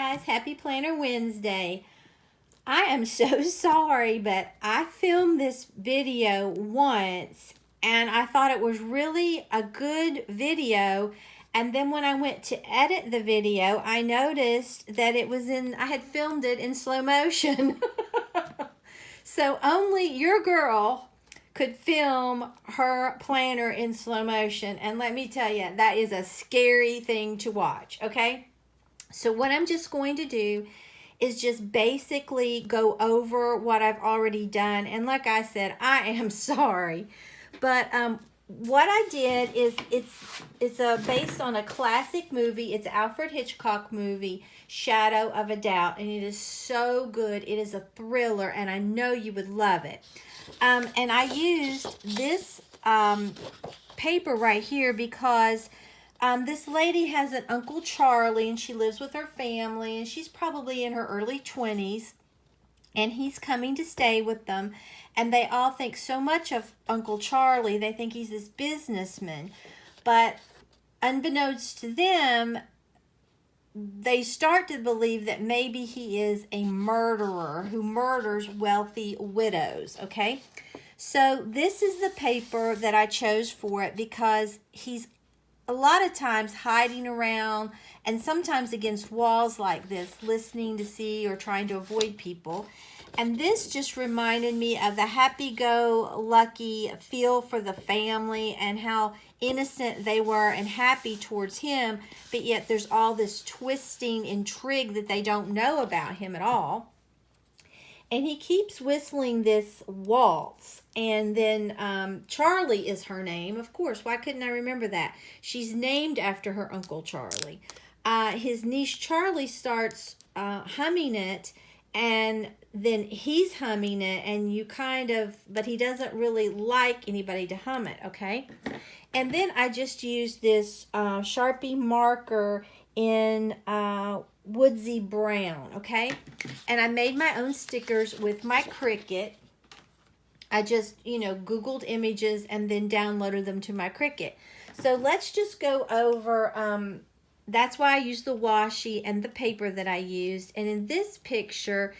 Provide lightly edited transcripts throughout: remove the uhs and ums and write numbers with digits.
guys, happy Planner Wednesday. I am so sorry, but I filmed this video once and I thought it was really a good video. And then when I went to edit the video, I noticed that I had filmed it in slow motion. So only your girl could film her planner in slow motion. And let me tell you, that is a scary thing to watch, okay? So what I'm just going to do is just basically go over what I've already done. And like I said, I am sorry. But what I did is it's based on a classic movie. It's Alfred Hitchcock movie, Shadow of a Doubt. And it is so good. It is a thriller, and I know you would love it. And I used this paper right here because this lady has an Uncle Charlie, and she lives with her family, and she's probably in her early 20s, and he's coming to stay with them, and they all think so much of Uncle Charlie. They think he's this businessman, but unbeknownst to them, they start to believe that maybe he is a murderer who murders wealthy widows, okay? So this is the paper that I chose for it because he's a lot of times hiding around and sometimes against walls like this, listening to see or trying to avoid people. And this just reminded me of the happy-go-lucky feel for the family and how innocent they were and happy towards him, but yet there's all this twisting intrigue that they don't know about him at all. And he keeps whistling this waltz. And then Charlie is her name. Of course, why couldn't I remember that? She's named after her Uncle Charlie. His niece Charlie starts humming it, and then he's humming it, and but he doesn't really like anybody to hum it, okay? And then I just used this Sharpie marker in woodsy brown, okay? And I made my own stickers with my Cricut. I just, Googled images and then downloaded them to my Cricut. So let's just go over, that's why I used the washi and the paper that I used. And in this picture,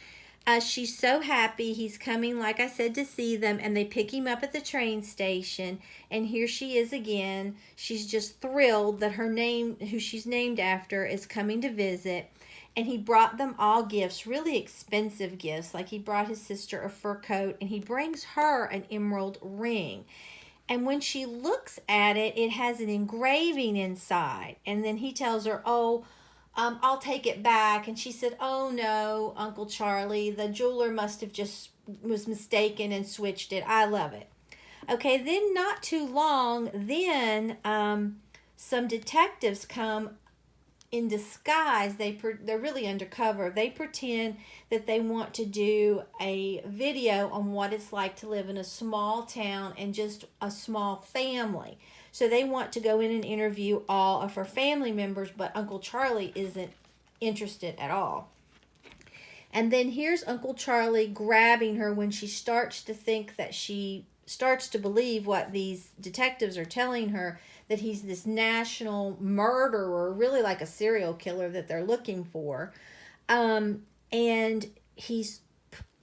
she's so happy. He's coming, like I said, to see them, and they pick him up at the train station. And here she is again. She's just thrilled that who she's named after, is coming to visit. And he brought them all gifts, really expensive gifts. Like he brought his sister a fur coat, and he brings her an emerald ring. And when she looks at it, it has an engraving inside. And then he tells her, I'll take it back. And she said, oh no, Uncle Charlie, the jeweler must have just was mistaken and switched it. I love it. Okay, then not too long, then some detectives come in disguise. They're really undercover. They pretend that they want to do a video on what it's like to live in a small town and just a small family. So they want to go in and interview all of her family members, but Uncle Charlie isn't interested at all. And then here's Uncle Charlie grabbing her when she starts to think that she starts to believe what these detectives are telling her, that he's this national murderer, really like a serial killer that they're looking for. And he's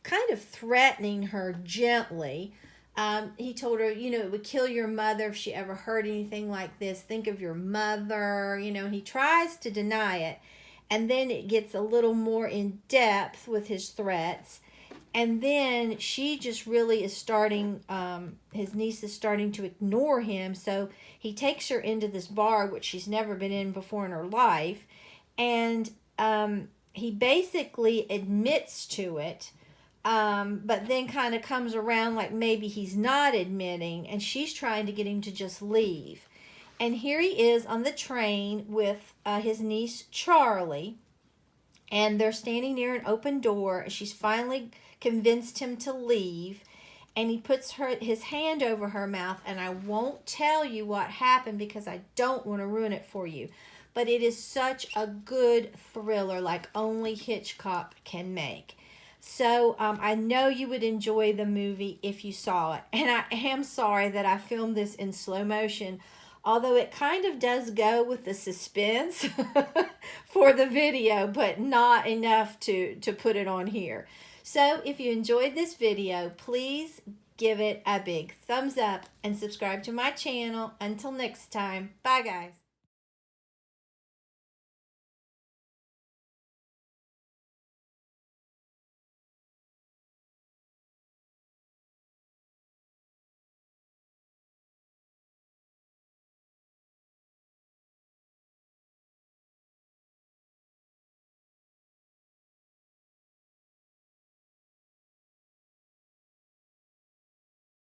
kind of threatening her gently. He told her, it would kill your mother if she ever heard anything like this. Think of your mother, and he tries to deny it. And then it gets a little more in depth with his threats. And then she just really is starting, his niece is starting to ignore him. So he takes her into this bar, which she's never been in before in her life. And he basically admits to it, but then kind of comes around like maybe he's not admitting. And she's trying to get him to just leave. And here he is on the train with his niece Charlie. And they're standing near an open door. She's finally convinced him to leave, and he puts his hand over her mouth, and I won't tell you what happened because I don't want to ruin it for you, but it is such a good thriller like only Hitchcock can make. So I know you would enjoy the movie if you saw it, and I am sorry that I filmed this in slow motion although it kind of does go with the suspense for the video, but not enough to put it on here. So if you enjoyed this video, please give it a big thumbs up and subscribe to my channel. Until next time, bye guys.